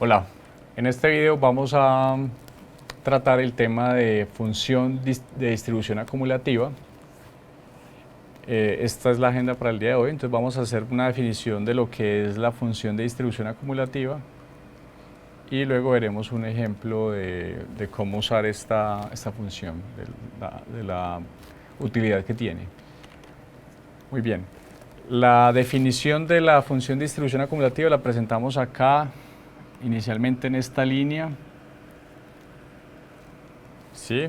Hola, en este video vamos a tratar el tema de función de distribución acumulativa. Esta es la agenda para el día de hoy, entonces vamos a hacer una definición de lo que es la función de distribución acumulativa y luego veremos un ejemplo de cómo usar esta función, de la utilidad que tiene. Muy bien, la definición de la función de distribución acumulativa la presentamos acá, inicialmente en esta línea. ¿Sí?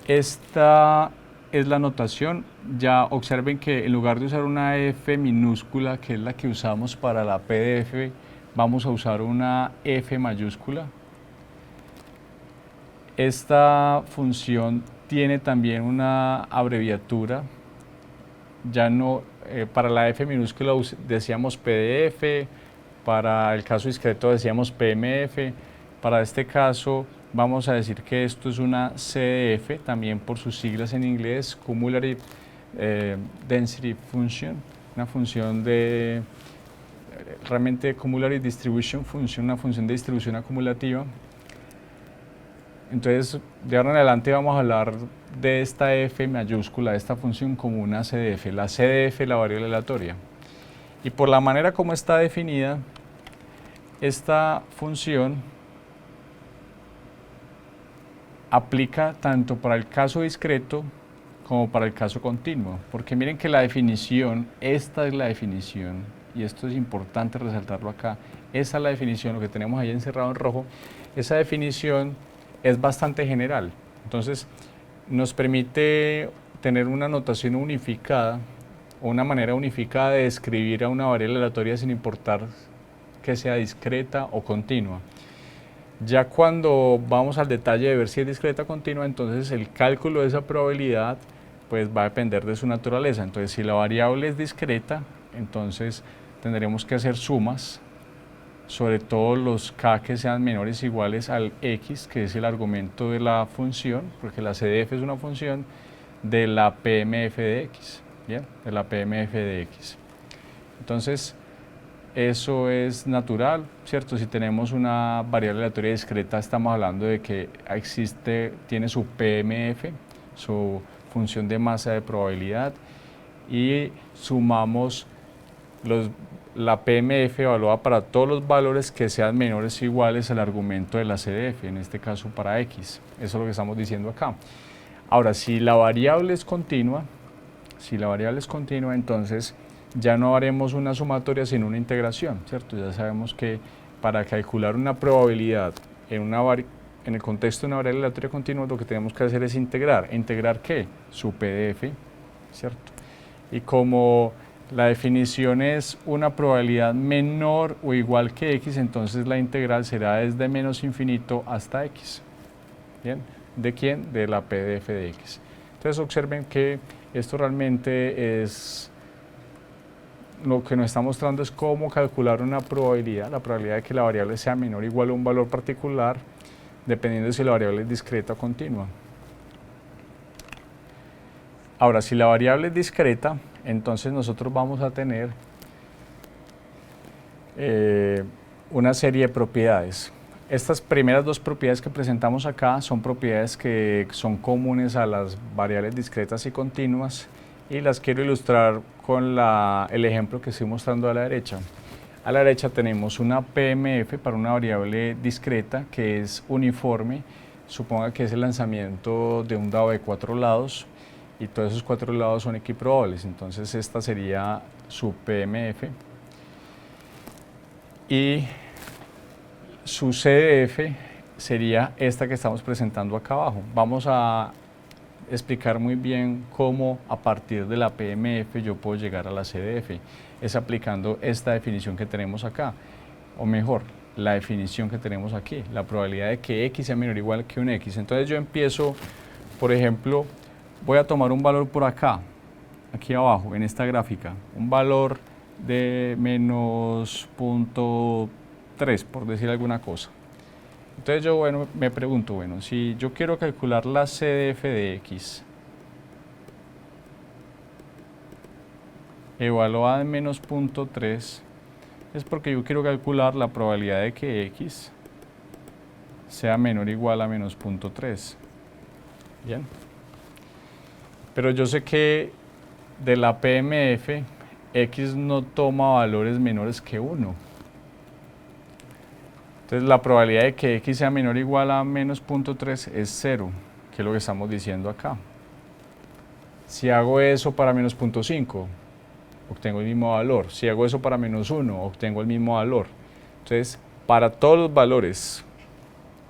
Esta es la notación. Ya observen que en lugar de usar una F minúscula, que es la que usamos para la PDF, vamos a usar una F mayúscula. Esta función tiene también una abreviatura. Ya no, para la F minúscula decíamos PDF, para el caso discreto decíamos PMF, para este caso vamos a decir que esto es una CDF, también por sus siglas en inglés, Cumulative Density Function, una función de, realmente Cumulative Distribution Function, una función de distribución acumulativa. Entonces, de ahora en adelante vamos a hablar de esta F mayúscula, de esta función como una CDF, la CDF, la variable aleatoria. Y por la manera como está definida, esta función aplica tanto para el caso discreto como para el caso continuo, porque miren que la definición, esta es la definición, y esto es importante resaltarlo acá, esa es la definición, lo que tenemos ahí encerrado en rojo, esa definición es bastante general, entonces nos permite tener una notación unificada o una manera unificada de describir a una variable aleatoria sin importar que sea discreta o continua. Ya cuando vamos al detalle de ver si es discreta o continua, entonces el cálculo de esa probabilidad pues va a depender de su naturaleza. Entonces si la variable es discreta, entonces tendremos que hacer sumas sobre todo los k que sean menores o iguales al x, que es el argumento de la función, porque la CDF es una función de la PMF de x, ¿bien? De la PMF de x. Entonces, eso es natural, ¿cierto? Si tenemos una variable aleatoria discreta, estamos hablando de que tiene su PMF, su función de masa de probabilidad, y sumamos la PMF evaluada para todos los valores que sean menores o iguales al argumento de la CDF, en este caso para X. Eso es lo que estamos diciendo acá. Ahora, si la variable es continua, entonces ya no haremos una sumatoria sino una integración, ¿cierto? Ya sabemos que para calcular una probabilidad en el contexto de una variable aleatoria continua, lo que tenemos que hacer es integrar. ¿Integrar qué? Su PDF, ¿cierto? Y como la definición es una probabilidad menor o igual que x, entonces la integral será desde menos infinito hasta x. ¿Bien? ¿De quién? De la PDF de x. Entonces observen que esto realmente es lo que nos está mostrando es cómo calcular una probabilidad, la probabilidad de que la variable sea menor o igual a un valor particular, dependiendo de si la variable es discreta o continua. Ahora, si la variable es discreta, entonces nosotros vamos a tener una serie de propiedades. Estas primeras dos propiedades que presentamos acá son propiedades que son comunes a las variables discretas y continuas y las quiero ilustrar con el ejemplo que estoy mostrando a la derecha. A la derecha tenemos una PMF para una variable discreta que es uniforme, suponga que es el lanzamiento de un dado de 4 lados y todos esos 4 lados son equiprobables, entonces esta sería su PMF y su CDF sería esta que estamos presentando acá abajo. Vamos a explicar muy bien cómo a partir de la PMF yo puedo llegar a la CDF. Es aplicando esta definición que tenemos acá, o mejor, la definición que tenemos aquí, la probabilidad de que x sea menor o igual que un x. Entonces yo empiezo, por ejemplo, voy a tomar un valor por acá, aquí abajo, en esta gráfica, un valor de menos 0.3, por decir alguna cosa. Entonces yo, bueno, me pregunto, bueno, si yo quiero calcular la CDF de x, evaluada en menos 0.3, es porque yo quiero calcular la probabilidad de que x sea menor o igual a menos 0.3. Bien. Pero yo sé que de la PMF, x no toma valores menores que 1. Entonces la probabilidad de que x sea menor o igual a menos 0.3 es 0, que es lo que estamos diciendo acá. Si hago eso para menos 0.5, obtengo el mismo valor. Si hago eso para menos 1, obtengo el mismo valor. Entonces, para todos los valores,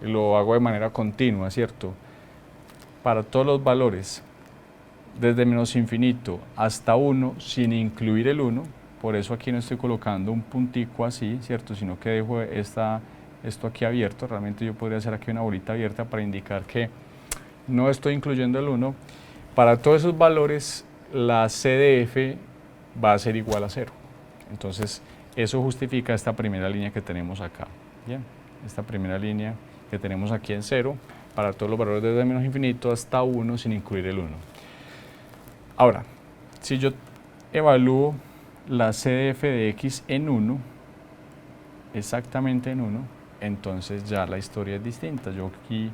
lo hago de manera continua, ¿cierto? Para todos los valores, desde menos infinito hasta 1, sin incluir el 1, por eso aquí no estoy colocando un puntico así, ¿cierto? Sino que dejo esto aquí abierto. Realmente yo podría hacer aquí una bolita abierta para indicar que no estoy incluyendo el 1. Para todos esos valores, la CDF va a ser igual a 0. Entonces, eso justifica esta primera línea que tenemos acá. Bien, esta primera línea que tenemos aquí en 0, para todos los valores desde menos infinito hasta 1 sin incluir el 1. Ahora, si yo evalúo la CDF de x en 1, exactamente en 1, entonces ya la historia es distinta. Yo aquí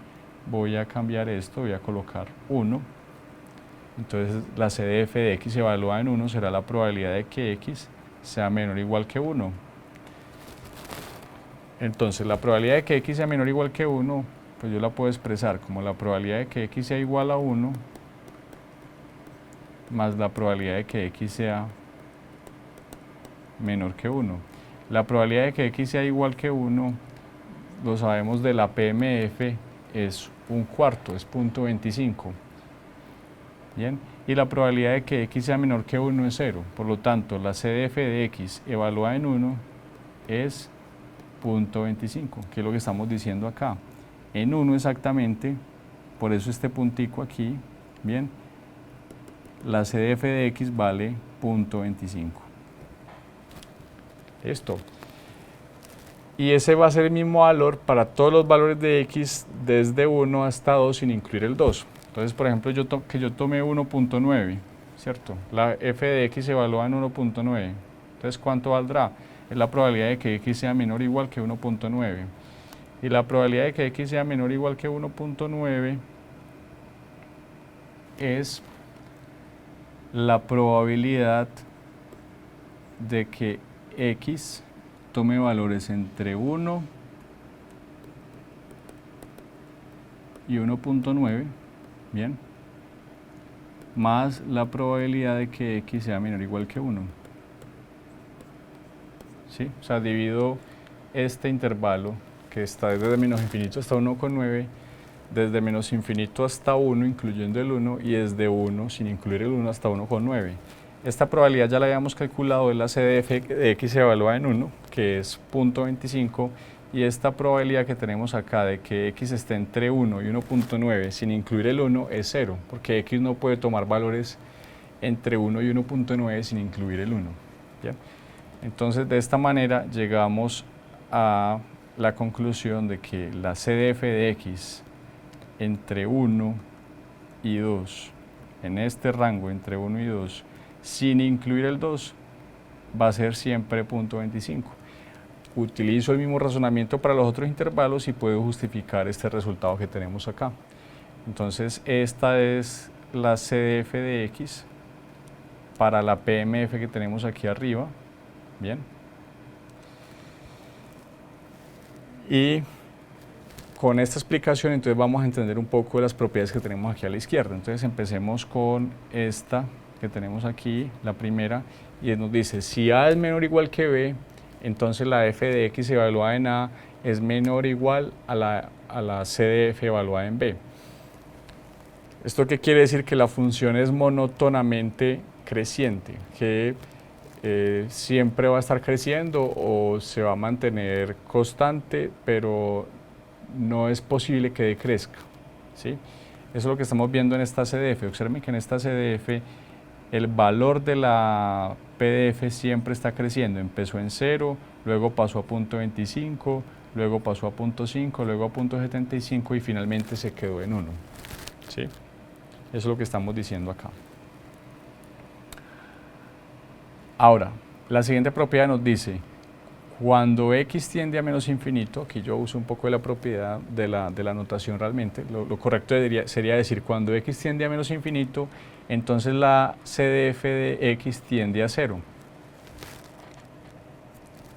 voy a cambiar esto, voy a colocar 1. Entonces la CDF de x evaluada en 1 será la probabilidad de que x sea menor o igual que 1. Entonces la probabilidad de que x sea menor o igual que 1, pues yo la puedo expresar como la probabilidad de que x sea igual a 1 más la probabilidad de que x sea menor que 1. La probabilidad de que x sea igual que 1, lo sabemos de la PMF, es 1/4, es 0.25. Bien, y la probabilidad de que x sea menor que 1 es 0. Por lo tanto, la CDF de x evaluada en 1 es 0.25, que es lo que estamos diciendo acá. En 1 exactamente, por eso este puntico aquí, bien, la CDF de x vale 0.25. Listo. Y ese va a ser el mismo valor para todos los valores de x desde 1 hasta 2 sin incluir el 2. Entonces, por ejemplo, que yo tomé 1.9, ¿cierto? La f de x se evalúa en 1.9. Entonces, ¿cuánto valdrá? Es la probabilidad de que x sea menor o igual que 1.9. Y la probabilidad de que x sea menor o igual que 1.9 es la probabilidad de que x tome valores entre 1 y 1.9, bien, más la probabilidad de que x sea menor o igual que 1. ¿Sí? O sea, divido este intervalo que está desde menos infinito hasta 1,9, desde menos infinito hasta 1, incluyendo el 1, y desde 1, sin incluir el 1, hasta 1,9. Esta probabilidad ya la habíamos calculado, es la CDF de x se evalúa en 1, que es 0.25, y esta probabilidad que tenemos acá de que x esté entre 1 y 1.9 sin incluir el 1 es 0, porque x no puede tomar valores entre 1 y 1.9 sin incluir el 1. ¿Ya? Entonces, de esta manera llegamos a la conclusión de que la CDF de x entre 1 y 2, en este rango entre 1 y 2, sin incluir el 2, va a ser siempre 0.25. Utilizo el mismo razonamiento para los otros intervalos y puedo justificar este resultado que tenemos acá. Entonces, esta es la CDF de x para la PMF que tenemos aquí arriba. Bien. Y con esta explicación, entonces vamos a entender un poco de las propiedades que tenemos aquí a la izquierda. Entonces empecemos con esta que tenemos aquí, la primera, y nos dice, si A es menor o igual que B, entonces la f de x evaluada en A es menor o igual a la CDF evaluada en B. ¿Esto qué quiere decir? Que la función es monótonamente creciente, que siempre va a estar creciendo o se va a mantener constante, pero no es posible que decrezca, ¿sí? Eso es lo que estamos viendo en esta CDF. Observen que en esta CDF el valor de la PDF siempre está creciendo. Empezó en 0, luego pasó a 0.25, luego pasó a 0.5, luego a 0.75 y finalmente se quedó en 1, ¿sí? Eso es lo que estamos diciendo acá. Ahora, la siguiente propiedad nos dice, Cuando x tiende a menos infinito, aquí yo uso un poco de la propiedad de la notación realmente, lo correcto sería decir cuando x tiende a menos infinito, entonces la CDF de x tiende a 0.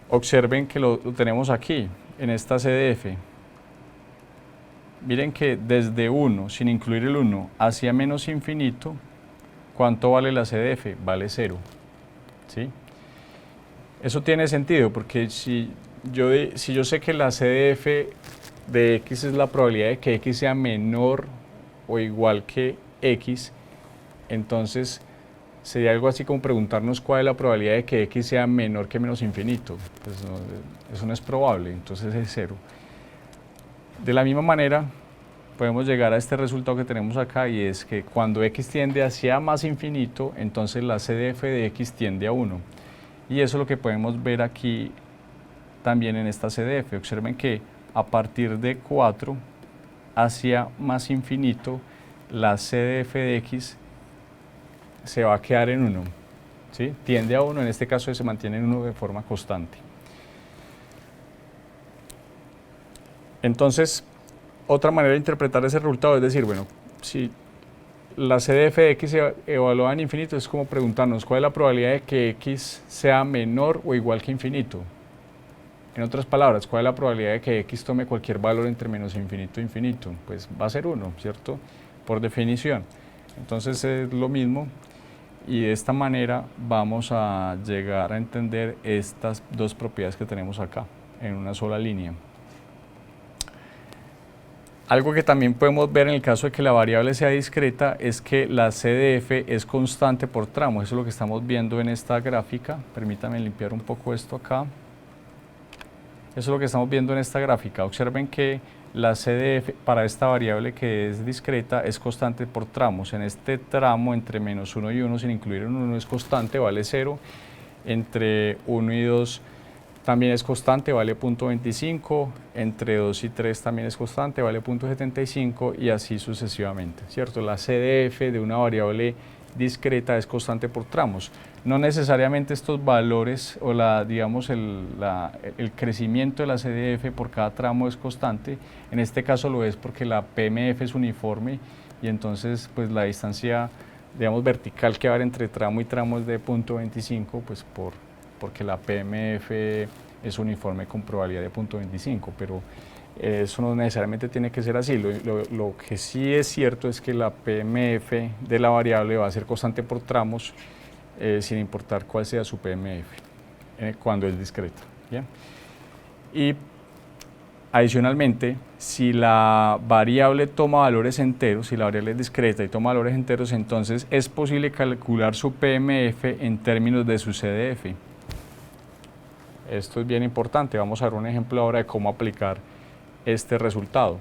Observen que lo tenemos aquí, en esta CDF. Miren que desde 1, sin incluir el 1, hacia menos infinito, ¿cuánto vale la CDF? Vale 0. ¿Sí? Eso tiene sentido porque si yo sé que la CDF de x es la probabilidad de que x sea menor o igual que x, entonces sería algo así como preguntarnos cuál es la probabilidad de que x sea menor que menos infinito. Pues no, eso no es probable, entonces es 0. De la misma manera, podemos llegar a este resultado que tenemos acá y es que cuando x tiende hacia más infinito, entonces la CDF de x tiende a 1. Y eso es lo que podemos ver aquí también en esta CDF. Observen que a partir de 4 hacia más infinito, la CDF de x se va a quedar en 1. ¿Sí? Tiende a 1, en este caso se mantiene en 1 de forma constante. Entonces, otra manera de interpretar ese resultado es decir, bueno, si la CDF de x se evalúa en infinito, es como preguntarnos cuál es la probabilidad de que x sea menor o igual que infinito. En otras palabras, cuál es la probabilidad de que x tome cualquier valor entre menos infinito e infinito. Pues va a ser 1, ¿cierto? Por definición. Entonces es lo mismo y de esta manera vamos a llegar a entender estas dos propiedades que tenemos acá en una sola línea. Algo que también podemos ver en el caso de que la variable sea discreta es que la CDF es constante por tramo. Eso es lo que estamos viendo en esta gráfica. Permítanme limpiar un poco esto acá. Eso es lo que estamos viendo en esta gráfica. Observen que la CDF para esta variable que es discreta es constante por tramos. En este tramo entre menos 1 y 1, sin incluir un 1, es constante, vale 0. Entre 1 y 2 también es constante, vale 0.25, entre 2 y 3 también es constante, vale 0.75 y así sucesivamente, ¿cierto? La CDF de una variable discreta es constante por tramos. No necesariamente estos valores o digamos el crecimiento de la CDF por cada tramo es constante, en este caso lo es porque la PMF es uniforme y entonces pues la distancia digamos vertical que va entre tramo y tramo es de 0.25 pues porque la PMF es uniforme con probabilidad de 0.25, pero eso no necesariamente tiene que ser así. Lo que sí es cierto es que la PMF de la variable va a ser constante por tramos sin importar cuál sea su PMF cuando es discreta. ¿Bien? Y adicionalmente, si la variable toma valores enteros, si la variable es discreta y toma valores enteros, entonces es posible calcular su PMF en términos de su CDF. Esto es bien importante, vamos a ver un ejemplo ahora de cómo aplicar este resultado.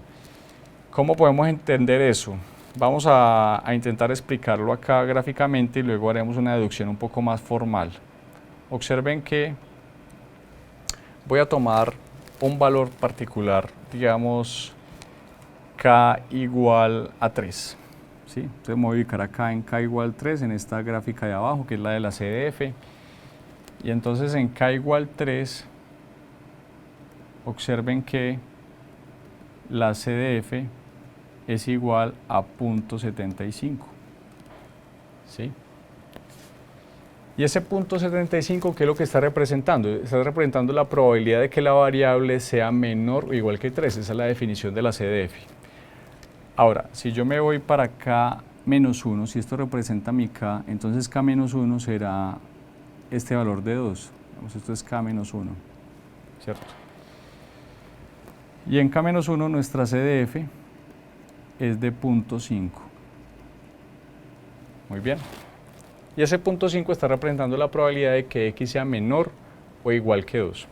¿Cómo podemos entender eso? Vamos a intentar explicarlo acá gráficamente y luego haremos una deducción un poco más formal. Observen que voy a tomar un valor particular, digamos k igual a 3. ¿Sí? Entonces me voy a ubicar acá en k igual a 3, en esta gráfica de abajo, que es la de la CDF. Y entonces en k igual 3, observen que la CDF es igual a 0.75. ¿Sí? Y ese 0.75, ¿qué es lo que está representando? Está representando la probabilidad de que la variable sea menor o igual que 3. Esa es la definición de la CDF. Ahora, si yo me voy para k menos 1, si esto representa mi k, entonces k menos 1 será este valor de 2, esto es k menos 1, ¿cierto? Y en k menos 1 nuestra CDF es de 0.5. Muy bien. Y ese 0.5 está representando la probabilidad de que x sea menor o igual que 2.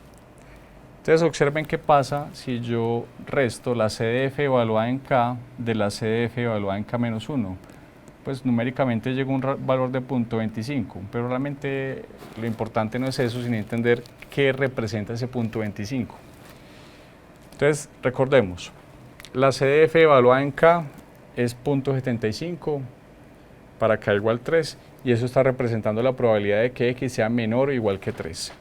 Entonces observen qué pasa si yo resto la CDF evaluada en k de la CDF evaluada en k menos 1. Pues numéricamente llega un valor de 0.25, pero realmente lo importante no es eso, sino entender qué representa ese 0.25. Entonces, recordemos, la CDF evaluada en K es 0.75 para K igual 3, y eso está representando la probabilidad de que X sea menor o igual que 3.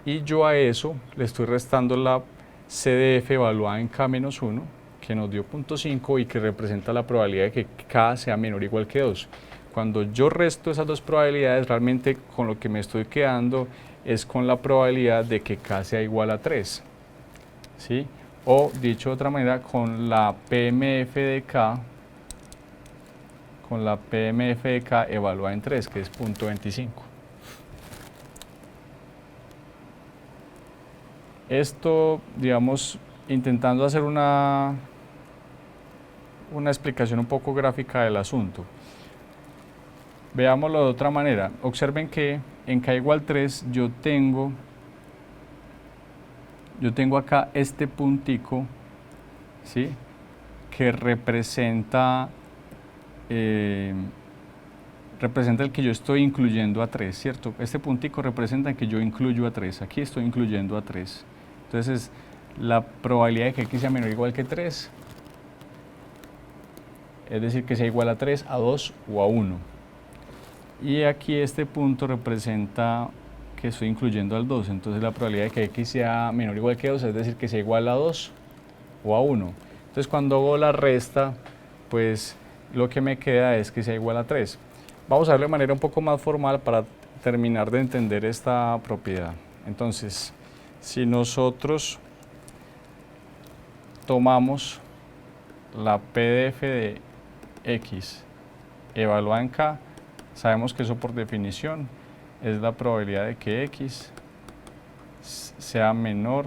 y yo a eso le estoy restando la CDF evaluada en K-1, que nos dio 0.5 y que representa la probabilidad de que K sea menor o igual que 2. Cuando yo resto esas dos probabilidades, realmente con lo que me estoy quedando es con la probabilidad de que K sea igual a 3. ¿Sí? O dicho de otra manera, con la PMF de K, evaluada en 3, que es 0.25. Esto, digamos, intentando hacer una explicación un poco gráfica del asunto. Veámoslo de otra manera. Observen que en K igual 3 yo tengo acá este puntico, ¿sí?, que representa el que yo estoy incluyendo a 3, ¿cierto? Este puntico representa que yo incluyo a 3. Aquí estoy incluyendo a 3. Entonces, la probabilidad de que X sea menor o igual que 3, es decir, que sea igual a 3, a 2 o a 1. Y aquí este punto representa que estoy incluyendo al 2, entonces la probabilidad de que X sea menor o igual que 2, es decir, que sea igual a 2 o a 1. Entonces cuando hago la resta, pues lo que me queda es que sea igual a 3. Vamos a verlo de manera un poco más formal para terminar de entender esta propiedad. Entonces, si nosotros tomamos la PDF de X evaluada en K, sabemos que eso por definición es la probabilidad de que X sea menor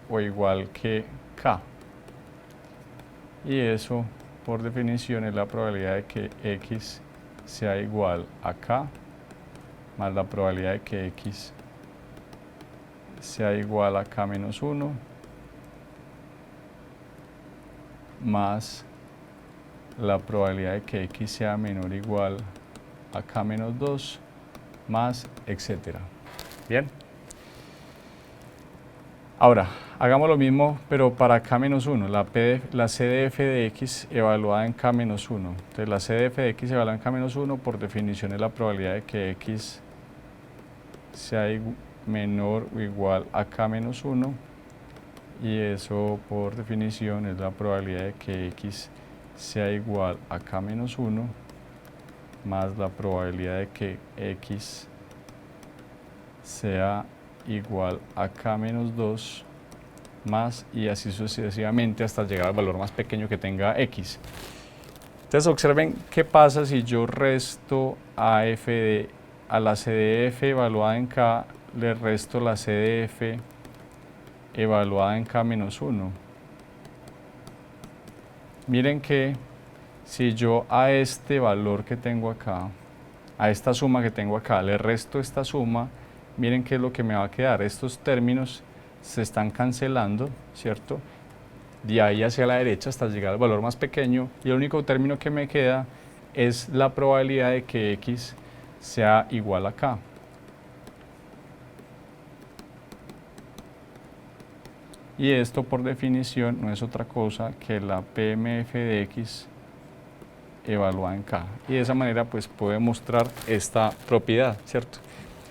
o igual que K. Y eso por definición es la probabilidad de que X sea igual a K más la probabilidad de que X sea igual a K-1 más la probabilidad de que X sea menor o igual a K-2 más etcétera. Bien. Ahora, hagamos lo mismo, pero para K-1, la CDF de X evaluada en K-1. Entonces, la CDF de X evaluada en K-1, por definición, es la probabilidad de que X sea menor o igual a K-1, y eso, por definición, es la probabilidad de que X sea igual a K-1 más la probabilidad de que X sea igual a K-2 más, y así sucesivamente hasta llegar al valor más pequeño que tenga X. Entonces observen qué pasa si yo resto a la CDF evaluada en K, le resto la CDF evaluada en K-1. Miren que si yo a este valor que tengo acá, a esta suma que tengo acá, le resto esta suma, miren qué es lo que me va a quedar. Estos términos se están cancelando, ¿cierto? De ahí hacia la derecha hasta llegar al valor más pequeño, y el único término que me queda es la probabilidad de que X sea igual a K. Y esto por definición no es otra cosa que la PMF de X evaluada en K. Y de esa manera pues puedo mostrar esta propiedad, ¿cierto?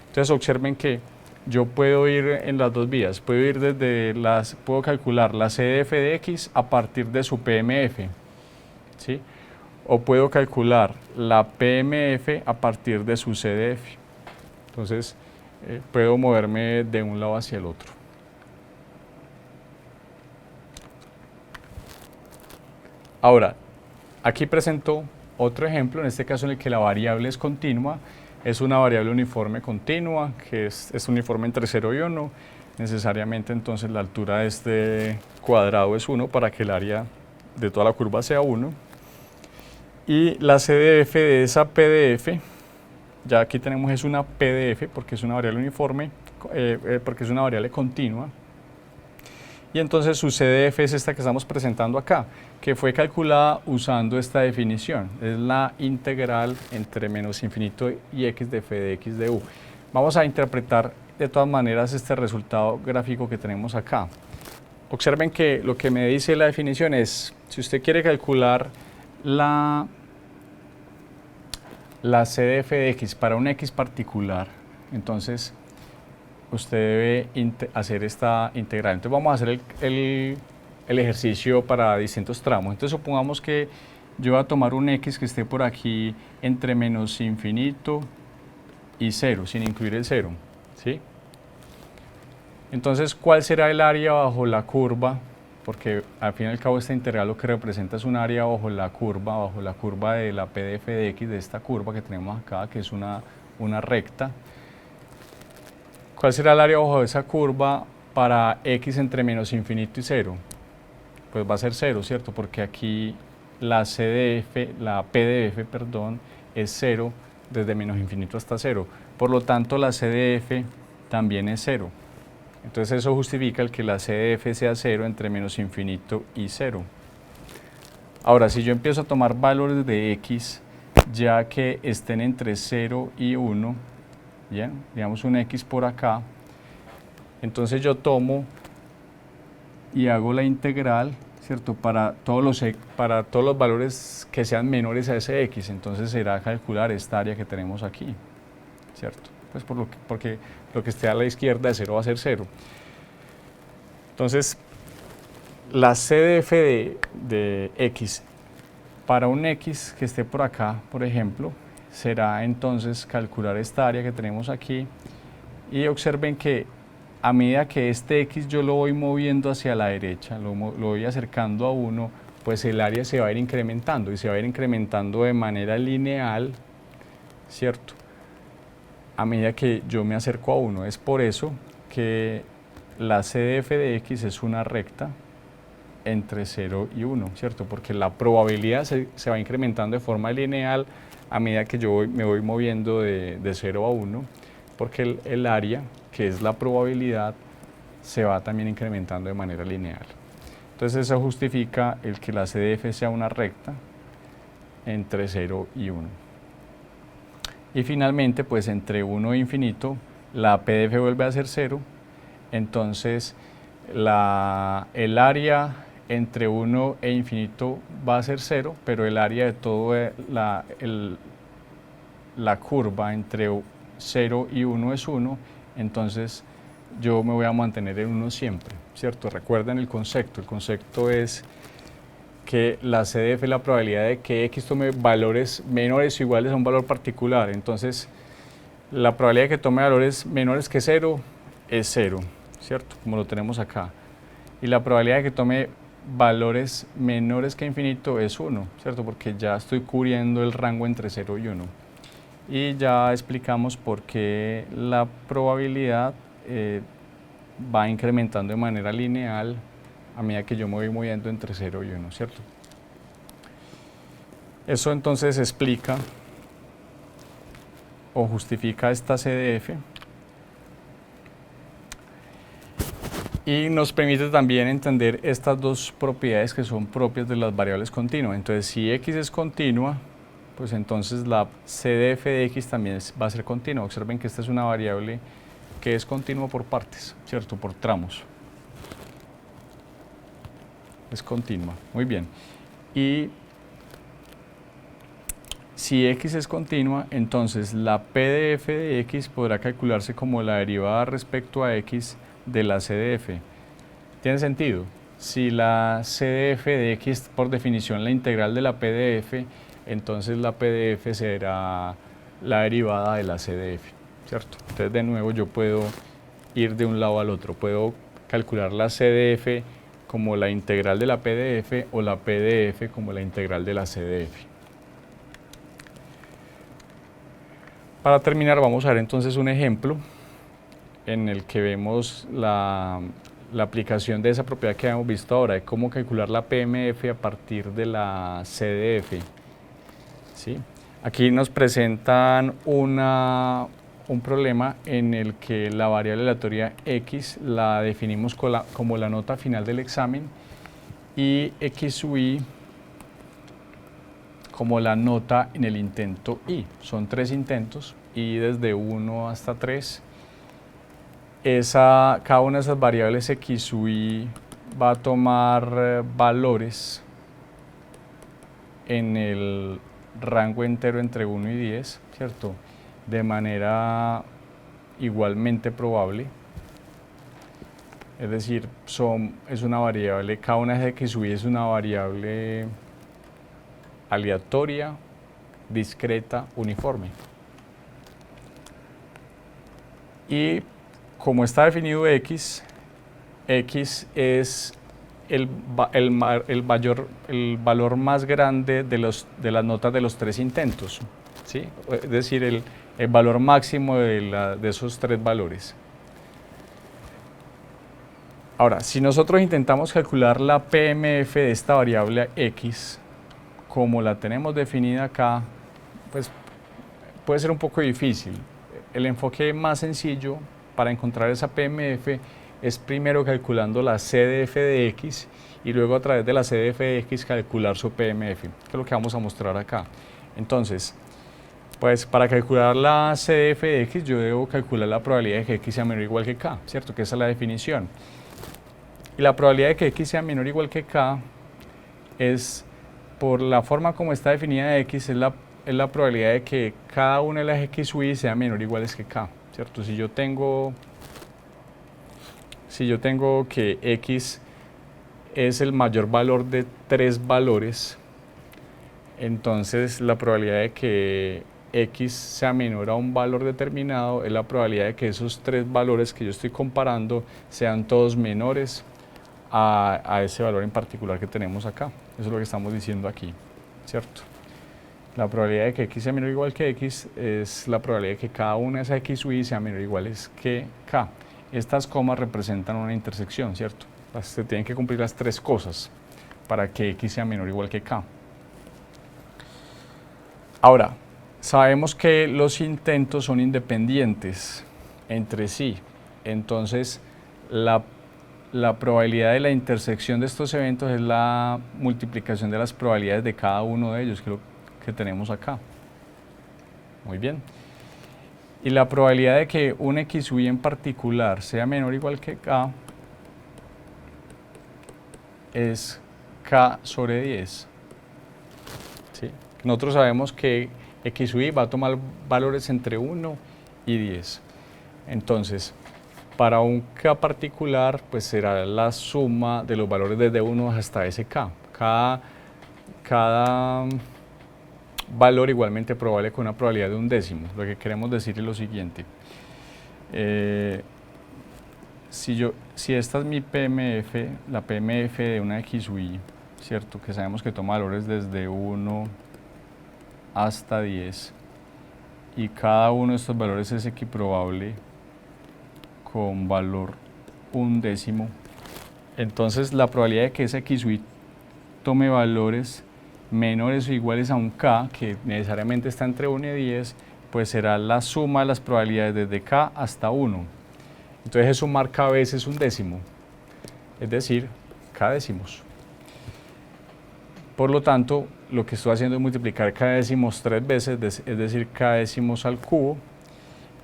Entonces observen que yo puedo ir en las dos vías, puedo calcular la CDF de X a partir de su PMF, ¿sí? O puedo calcular la PMF a partir de su CDF. Entonces puedo moverme de un lado hacia el otro. Ahora, aquí presento otro ejemplo, en este caso en el que la variable es continua. Es una variable uniforme continua, que es uniforme entre 0 y 1. Necesariamente entonces la altura de este cuadrado es 1 para que el área de toda la curva sea 1. Y la CDF de esa PDF, ya aquí tenemos es una PDF porque es una variable uniforme, porque es una variable continua. Y entonces su CDF es esta que estamos presentando acá, que fue calculada usando esta definición. Es la integral entre menos infinito y x de f de x de u. Vamos a interpretar de todas maneras este resultado gráfico que tenemos acá. Observen que lo que me dice la definición es, si usted quiere calcular la CDF de x para un x particular, entonces usted debe hacer esta integral. Entonces vamos a hacer el ejercicio para distintos tramos. Entonces supongamos que yo voy a tomar un x que esté por aquí entre menos infinito y 0, sin incluir el 0, ¿sí? Entonces, ¿cuál será el área bajo la curva? Porque al fin y al cabo esta integral lo que representa es un área bajo la curva de la p de f de x, de esta curva que tenemos acá, que es una recta. ¿Cuál será el área bajo esa curva para x entre menos infinito y 0? Pues va a ser 0, ¿cierto? Porque aquí la p de f, perdón, es 0 desde menos infinito hasta 0. Por lo tanto, la c de f también es 0. Entonces eso justifica el que la c de f sea 0 entre menos infinito y 0. Ahora, si yo empiezo a tomar valores de x, ya que estén entre 0 y 1, ¿bien? Digamos un x por acá, entonces yo tomo y hago la integral, ¿cierto? Para todos los valores que sean menores a ese x, entonces será calcular esta área que tenemos aquí, ¿cierto? Pues porque lo que esté a la izquierda de 0 va a ser 0. Entonces, la c de f de x para un x que esté por acá, por ejemplo, será entonces calcular esta área que tenemos aquí, y observen que a medida que este x yo lo voy moviendo hacia la derecha, lo voy acercando a 1, pues el área se va a ir incrementando, y se va a ir incrementando de manera lineal, ¿cierto? A medida que yo me acerco a 1. Es por eso que la c de f de x es una recta entre 0 y 1, ¿cierto? Porque la probabilidad se va incrementando de forma lineal a medida que yo me voy moviendo de 0 a 1, porque el área, que es la probabilidad, se va también incrementando de manera lineal. Entonces eso justifica el que la c de f sea una recta entre 0 y 1. Y finalmente, pues entre 1 e infinito, la p de f vuelve a ser 0, entonces el área entre 1 e infinito va a ser 0, pero el área de toda la curva entre 0 y 1 es 1, entonces yo me voy a mantener en 1 siempre, ¿cierto? Recuerden el concepto es que la c de f es la probabilidad de que x tome valores menores o iguales a un valor particular, entonces la probabilidad de que tome valores menores que 0 es 0, ¿cierto? Como lo tenemos acá. Y la probabilidad de que tome valores menores que infinito es 1, ¿cierto? Porque ya estoy cubriendo el rango entre 0 y 1. Y ya explicamos por qué la probabilidad va incrementando de manera lineal a medida que yo me voy moviendo entre 0 y 1, ¿cierto? Eso entonces explica o justifica esta c de f. Y nos permite también entender estas dos propiedades que son propias de las variables continuas. Entonces, si x es continua, pues entonces la c de f de x también va a ser continua. Observen que esta es una variable que es continua por partes, ¿cierto? Por tramos. Es continua. Muy bien. Y si x es continua, entonces la p de f de x podrá calcularse como la derivada respecto a x de la c de f. ¿Tiene sentido? Si la c de f de x por definición la integral de la p de f, entonces la p de f será la derivada de la c de f, ¿cierto? Entonces de nuevo yo puedo ir de un lado al otro, puedo calcular la c de f como la integral de la p de f o la p de f como la integral de la c de f. Para terminar vamos a ver entonces un ejemplo en el que vemos la aplicación de esa propiedad que hemos visto ahora, de cómo calcular la PMF a partir de la CDF. ¿Sí? Aquí nos presentan un problema en el que la variable aleatoria x la definimos como la nota final del examen y x sub i como la nota en el intento i. Son 3 intentos, i desde 1 hasta 3. Cada una de esas variables x sub i va a tomar valores en el rango entero entre 1 y 10, ¿cierto? De manera igualmente probable. Es decir, es una variable, cada una de x sub i es una variable aleatoria, discreta, uniforme. Y como está definido x es el valor más grande de las notas de los tres intentos, ¿sí? Es decir, el valor máximo de esos tres valores. Ahora, si nosotros intentamos calcular la PMF de esta variable x, como la tenemos definida acá, pues puede ser un poco difícil. El enfoque más sencillo para encontrar esa PMF es primero calculando la CDF de x y luego a través de la CDF de x calcular su PMF, que es lo que vamos a mostrar acá. Entonces, pues para calcular la CDF de x yo debo calcular la probabilidad de que x sea menor o igual que k, ¿cierto? Que esa es la definición. Y la probabilidad de que x sea menor o igual que k es, por la forma como está definida x, es la probabilidad de que cada una de las x sub i sea menor o iguales que k, ¿cierto? Si yo tengo que x es el mayor valor de tres valores, entonces la probabilidad de que x sea menor a un valor determinado es la probabilidad de que esos tres valores que yo estoy comparando sean todos menores a ese valor en particular que tenemos acá. Eso es lo que estamos diciendo aquí, ¿cierto? La probabilidad de que x sea menor o igual que x es la probabilidad de que cada una de esas x sub i sea menor o iguales que k. Estas comas representan una intersección, ¿cierto? Se tienen que cumplir las tres cosas para que x sea menor o igual que k. Ahora, sabemos que los intentos son independientes entre sí, entonces la probabilidad de la intersección de estos eventos es la multiplicación de las probabilidades de cada uno de ellos, que es lo que tenemos acá. Muy bien. Y la probabilidad de que un x sub i en particular sea menor o igual que k es k sobre 10. ¿Sí? Nosotros sabemos que x sub i va a tomar valores entre 1 y 10. Entonces, para un k particular, pues será la suma de los valores desde 1 hasta ese k. Cada valor igualmente probable con una probabilidad de un décimo. Lo que queremos decir es lo siguiente. Si esta es mi PMF, la PMF de una x sub i, ¿cierto? Que sabemos que toma valores desde 1 hasta 10 y cada uno de estos valores es equiprobable con valor un décimo, entonces la probabilidad de que esa x sub i tome valores menores o iguales a un k, que necesariamente está entre 1 y 10, pues será la suma de las probabilidades desde k hasta 1. Entonces eso marca a veces un décimo, es decir, k décimos. Por lo tanto, lo que estoy haciendo es multiplicar k décimos 3 veces, es decir, k décimos al cubo,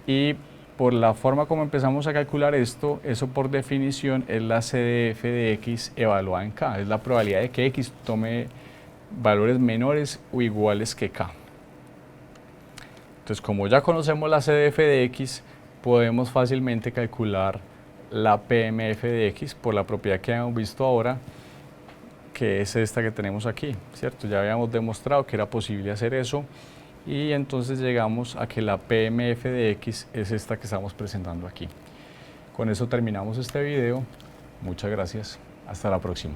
y por la forma como empezamos a calcular esto, eso por definición es la CDF de x evaluada en k, es la probabilidad de que x tome valores menores o iguales que k. Entonces, como ya conocemos la CDF de x, podemos fácilmente calcular la PMF de x por la propiedad que hemos visto ahora, que es esta que tenemos aquí, ¿cierto? Ya habíamos demostrado que era posible hacer eso y entonces llegamos a que la PMF de x es esta que estamos presentando aquí. Con eso terminamos este video. Muchas gracias. Hasta la próxima.